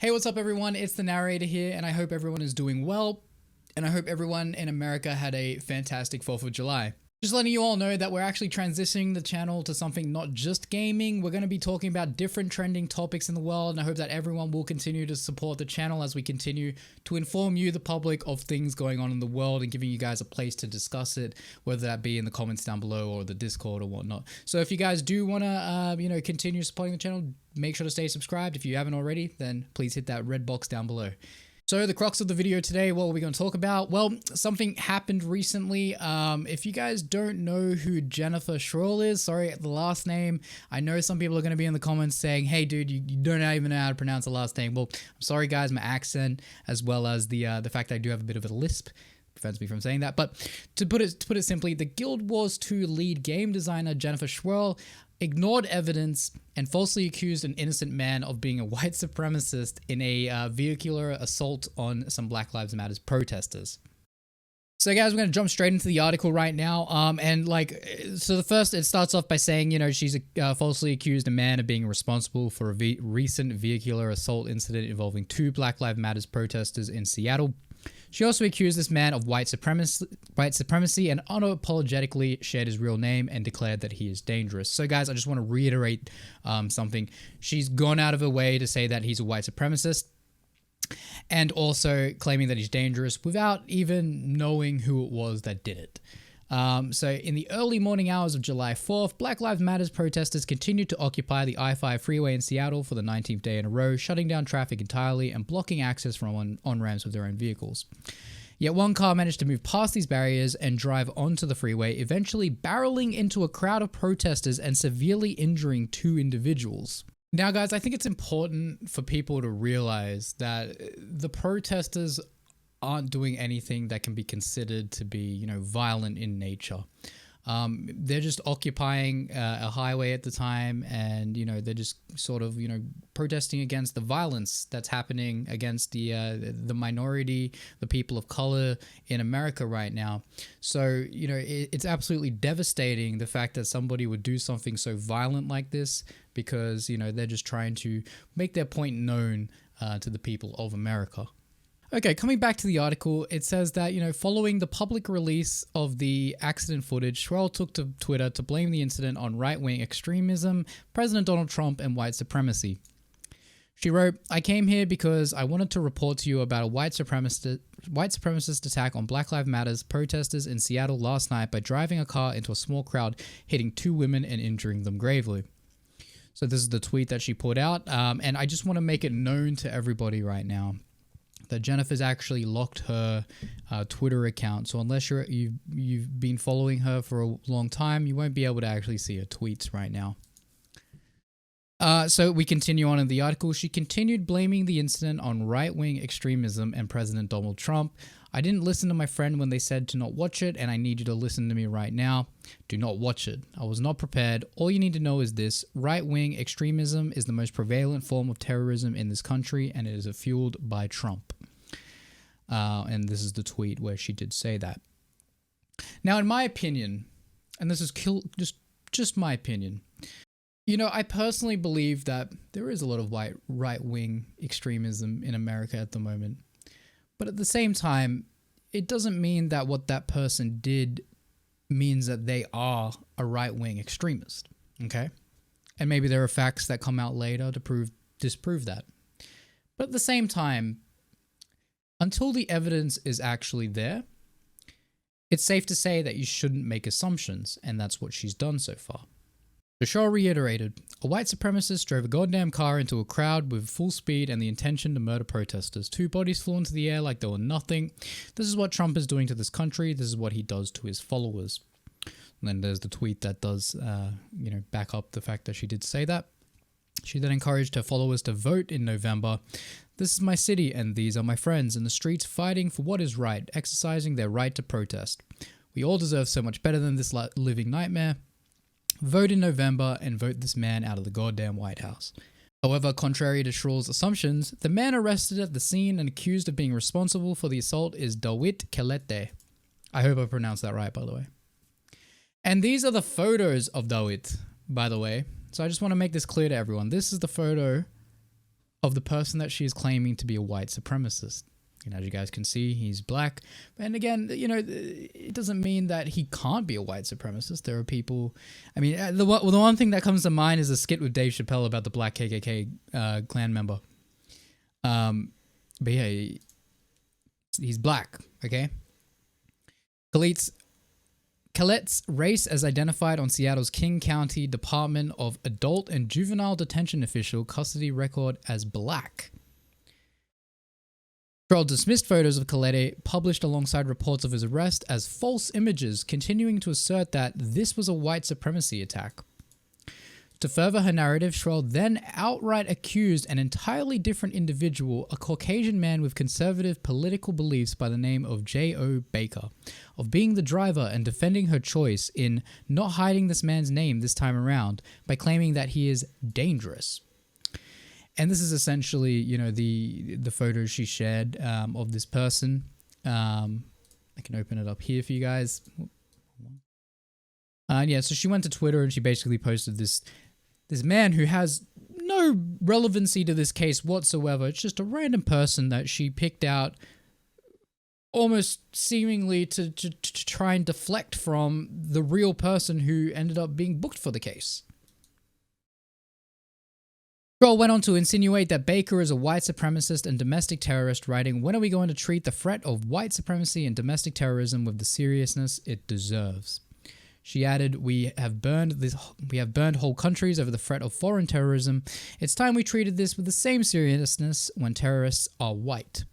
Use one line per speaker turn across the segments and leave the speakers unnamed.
Hey, what's up everyone? It's the narrator here and I hope everyone is doing well and I hope everyone in America had a fantastic 4th of July. Just letting you all know that we're actually transitioning the channel to something not just gaming. We're going to be talking about different trending topics in the world, and I hope that everyone will continue to support the channel as we continue to inform you, the public, of things going on in the world and giving you guys a place to discuss it, whether that be in the comments down below or the Discord or whatnot. So if you guys do want to, continue supporting the channel, make sure to stay subscribed. If you haven't already, then please hit that red box down below. So the crux of the video today, what are we going to talk about? Well, something happened recently. If you guys don't know who Jennifer Schroll is, sorry, the last name, I know some people are going to be in the comments saying, hey dude, you don't even know how to pronounce the last name. Well, I'm sorry guys, my accent, as well as the fact that I do have a bit of a lisp, prevents me from saying that. But to put it simply, the Guild Wars 2 lead game designer Jennifer Schroll ignored evidence and falsely accused an innocent man of being a white supremacist in a vehicular assault on some Black Lives Matter protesters. So guys, we're going to jump straight into the article right now. So the first, it starts off by saying, she's falsely accused a man of being responsible for a recent vehicular assault incident involving 2 Black Lives Matter protesters in Seattle. She also accused this man of white supremacy and unapologetically shared his real name and declared that he is dangerous. So guys, I just want to reiterate something. She's gone out of her way to say that he's a white supremacist and also claiming that he's dangerous without even knowing who it was that did it. So in the early morning hours of July 4th, Black Lives Matter protesters continued to occupy the I-5 freeway in Seattle for the 19th day in a row, shutting down traffic entirely and blocking access from on-ramps with their own vehicles. Yet one car managed to move past these barriers and drive onto the freeway, eventually barreling into a crowd of protesters and severely injuring 2 individuals. Now guys, I think it's important for people to realize that the protesters aren't doing anything that can be considered to be, violent in nature. They're just occupying a highway at the time, and they're just sort of protesting against the violence that's happening against the minority, the people of color in America right now. So it's absolutely devastating, the fact that somebody would do something so violent like this, because they're just trying to make their point known to the people of America. Okay, coming back to the article, it says that, following the public release of the accident footage, Schroll took to Twitter to blame the incident on right-wing extremism, President Donald Trump, and white supremacy. She wrote, "I came here because I wanted to report to you about a white supremacist attack on Black Lives Matter protesters in Seattle last night by driving a car into a small crowd, hitting 2 women and injuring them gravely." So this is the tweet that she put out, and I just want to make it known to everybody right now that Jennifer's actually locked her Twitter account. So unless you've been following her for a long time, you won't be able to actually see her tweets right now. So we continue on in the article. She continued blaming the incident on right-wing extremism and President Donald Trump. "I didn't listen to my friend when they said to not watch it, and I need you to listen to me right now. Do not watch it. I was not prepared. All you need to know is this: right-wing extremism is the most prevalent form of terrorism in this country, and it is fueled by Trump." And this is the tweet where she did say that. Now, in my opinion, and this is just my opinion, I personally believe that there is a lot of right-wing extremism in America at the moment. But at the same time, it doesn't mean that what that person did means that they are a right-wing extremist, okay? And maybe there are facts that come out later to disprove that. But at the same time, until the evidence is actually there, it's safe to say that you shouldn't make assumptions, and that's what she's done so far. Schroll reiterated, "A white supremacist drove a goddamn car into a crowd with full speed and the intention to murder protesters. 2 bodies flew into the air like they were nothing. This is what Trump is doing to this country. This is what he does to his followers." And then there's the tweet that does, back up the fact that she did say that. She then encouraged her followers to vote in November. "This is my city and these are my friends in the streets fighting for what is right, exercising their right to protest. We all deserve so much better than this living nightmare. Vote in November and vote this man out of the goddamn White House." However, contrary to Schroll's assumptions, the man arrested at the scene and accused of being responsible for the assault is Dawit Kelete. I hope I pronounced that right, by the way. And these are the photos of Dawit, by the way. So I just want to make this clear to everyone. This is the photo of the person that she is claiming to be a white supremacist. And as you guys can see, he's black. And again, you know, it doesn't mean that he can't be a white supremacist. There are people, I mean, the one thing that comes to mind is a skit with Dave Chappelle about the black KKK Klan member. But yeah, he's black, okay? Khalet's race as identified on Seattle's King County Department of Adult and Juvenile Detention official custody record as black. Sherrill dismissed photos of Khaled published alongside reports of his arrest as false images, continuing to assert that this was a white supremacy attack. To further her narrative, Sherrill then outright accused an entirely different individual, a Caucasian man with conservative political beliefs by the name of J.O. Baker, of being the driver and defending her choice in not hiding this man's name this time around by claiming that he is dangerous. And this is essentially, you know, the photos she shared of this person. I can open it up here for you guys. Yeah, so she went to Twitter and she basically posted this man who has no relevancy to this case whatsoever. It's just a random person that she picked out almost seemingly to try and deflect from the real person who ended up being booked for the case. Sherrill went on to insinuate that Baker is a white supremacist and domestic terrorist, writing, "When are we going to treat the threat of white supremacy and domestic terrorism with the seriousness it deserves?" She added, we have burned whole countries over the threat of foreign terrorism. It's time we treated this with the same seriousness when terrorists are white."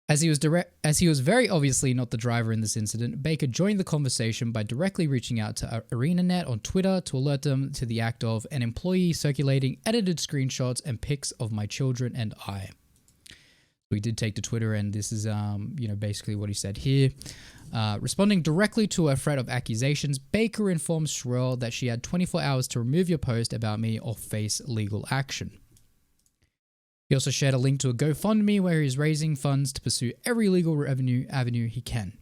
As he was very obviously not the driver in this incident, Baker joined the conversation by directly reaching out to ArenaNet on Twitter to alert them to the act of an employee circulating edited screenshots and pics of my children and I. We did take to Twitter, and this is, basically what he said here. Responding directly to a threat of accusations, Baker informs Sherrill that she had 24 hours to remove your post about me or face legal action. He also shared a link to a GoFundMe where he's raising funds to pursue every legal avenue he can.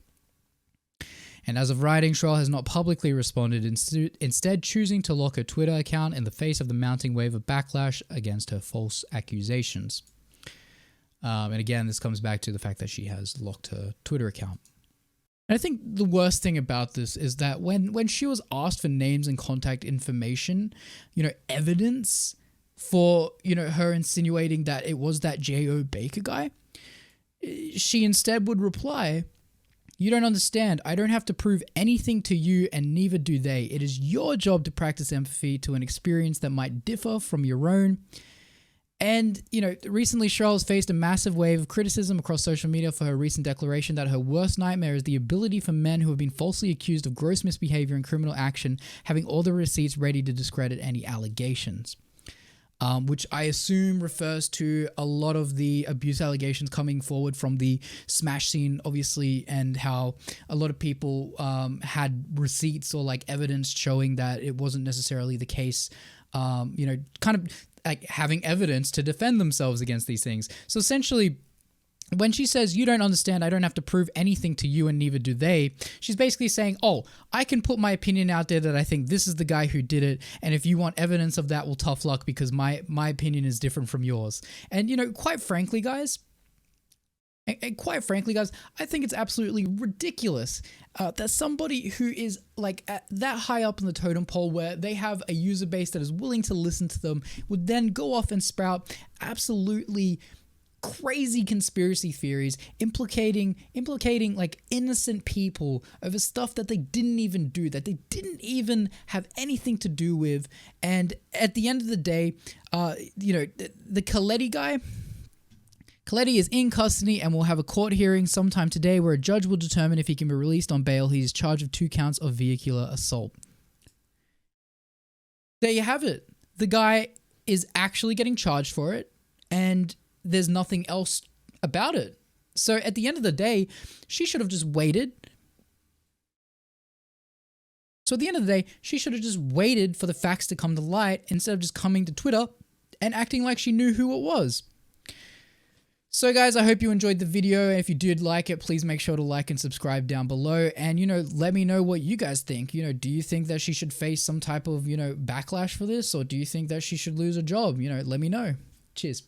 And as of writing, Sherrill has not publicly responded, instead choosing to lock her Twitter account in the face of the mounting wave of backlash against her false accusations. And again, this comes back to the fact that she has locked her Twitter account. And I think the worst thing about this is that when she was asked for names and contact information, evidence for, her insinuating that it was that J.O. Baker guy, she instead would reply, "You don't understand. I don't have to prove anything to you, and neither do they. It is your job to practice empathy to an experience that might differ from your own." And, recently Sherrill has faced a massive wave of criticism across social media for her recent declaration that her worst nightmare is the ability for men who have been falsely accused of gross misbehavior and criminal action having all the receipts ready to discredit any allegations. Which I assume refers to a lot of the abuse allegations coming forward from the Smash scene, obviously, and how a lot of people had receipts or evidence showing that it wasn't necessarily the case, kind of like having evidence to defend themselves against these things. So essentially, when she says, "You don't understand, I don't have to prove anything to you and neither do they," she's basically saying, oh, I can put my opinion out there that I think this is the guy who did it, and if you want evidence of that, well, tough luck, because my opinion is different from yours. And, quite frankly, guys, I think it's absolutely ridiculous that somebody who is at that high up in the totem pole where they have a user base that is willing to listen to them would then go off and sprout absolutely crazy conspiracy theories implicating innocent people over stuff that they didn't even do, that they didn't even have anything to do with. And at the end of the day, the Khaled guy, Khaled is in custody and will have a court hearing sometime today where a judge will determine if he can be released on bail. He is charged with 2 counts of vehicular assault. There you have it. The guy is actually getting charged for it, and there's nothing else about it. So at the end of the day, she should have just waited. For the facts to come to light instead of just coming to Twitter and acting like she knew who it was. So guys, I hope you enjoyed the video. If you did like it, please make sure to like and subscribe down below. And, let me know what you guys think. Do you think that she should face some type of, backlash for this? Or do you think that she should lose a job? Let me know. Cheers.